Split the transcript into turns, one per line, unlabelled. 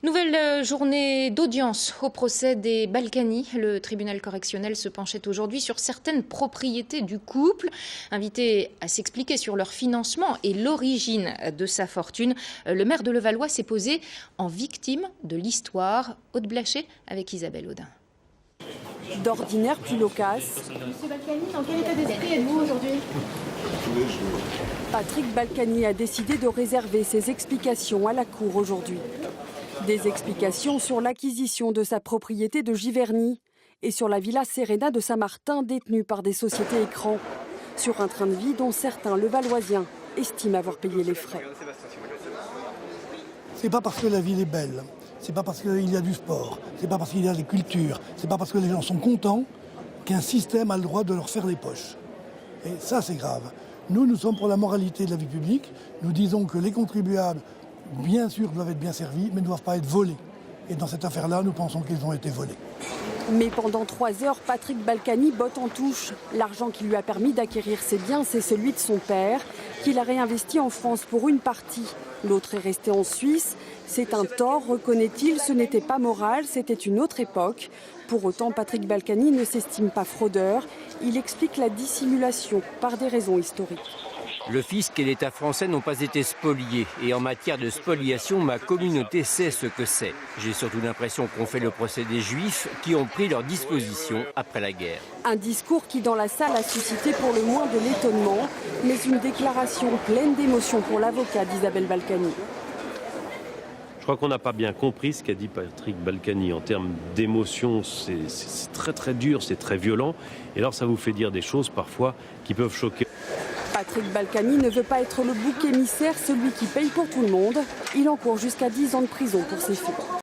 Nouvelle journée d'audience au procès des Balkany. Le tribunal correctionnel se penchait aujourd'hui sur certaines propriétés du couple. Invité à s'expliquer sur leur financement et l'origine de sa fortune, le maire de Levallois s'est posé en victime de l'histoire. Aude Blaché avec Isabelle Audin.
D'ordinaire plus loquace.
Monsieur Balkany, dans quel état d'esprit êtes-vous aujourd'hui ?
Patrick Balkany a décidé de réserver ses explications à la cour aujourd'hui. Des explications sur l'acquisition de sa propriété de Giverny et sur la villa Serena de Saint-Martin détenue par des sociétés écrans. Sur un train de vie dont certains Levalloisiens estiment avoir payé les frais.
C'est pas parce que la ville est belle, c'est pas parce qu'il y a du sport, c'est pas parce qu'il y a des cultures, c'est pas parce que les gens sont contents qu'un système a le droit de leur faire les poches. Et ça, c'est grave. Nous sommes pour la moralité de la vie publique. Nous disons que les contribuables, bien sûr, doivent être bien servis, mais ne doivent pas être volés. Et dans cette affaire-là, nous pensons qu'ils ont été volés.
Mais pendant 3 heures, Patrick Balkany botte en touche. L'argent qui lui a permis d'acquérir ses biens, c'est celui de son père, qu'il a réinvesti en France pour une partie. L'autre est resté en Suisse. C'est un tort, reconnaît-il, ce n'était pas moral, c'était une autre époque. Pour autant, Patrick Balkany ne s'estime pas fraudeur. Il explique la dissimulation par des raisons historiques.
Le fisc et l'État français n'ont pas été spoliés. Et en matière de spoliation, ma communauté sait ce que c'est. J'ai surtout l'impression qu'on fait le procès des Juifs qui ont pris leurs dispositions après la guerre.
Un discours qui, dans la salle, a suscité pour le moins de l'étonnement, mais une déclaration pleine d'émotion pour l'avocat d'Isabelle Balkany.
Je crois qu'on n'a pas bien compris ce qu'a dit Patrick Balkany. En termes d'émotion, c'est très très dur, c'est très violent. Et alors ça vous fait dire des choses parfois qui peuvent choquer.
Patrick Balkany ne veut pas être le bouc émissaire, celui qui paye pour tout le monde. Il encourt jusqu'à 10 ans de prison pour ses faits.